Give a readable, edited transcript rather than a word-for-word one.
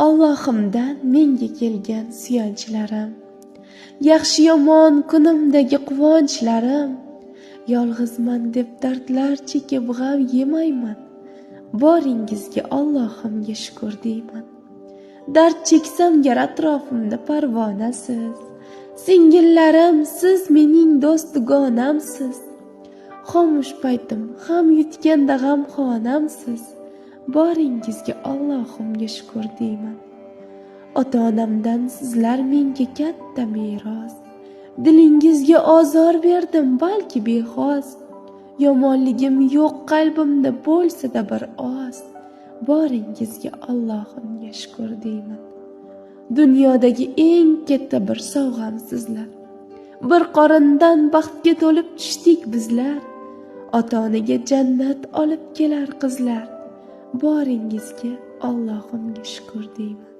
Allohimdan menga kelgan suyanchlarim, yaxshi yomon kunimdagi quvonchlarim, yolg'izman deb dardlar chekib g'am yemayman, boringizga Allohimga shukr deyman. Dard cheksam gar atrofimda parvonasiz, singillarim siz mening do'st dugonamsiz, xomush paytim ham yutganda g'amxonamsiz, boringizga Allohimga shukr deyman. Ota-onamdan sizlar menga katta meros, dilingizga ozor berdim balki bexos, yomonligim yo'q qalbimda bo'lsa-da bir oz, boringizga Allohimga shukr deyman. Dunyodagi eng katta bir sovg'am sizlar, bir qorindan baxtga to'lib tushdik bizlar, ota-onaga jannat olib kelar qizlar, boringizga Allohimga shukr deyman.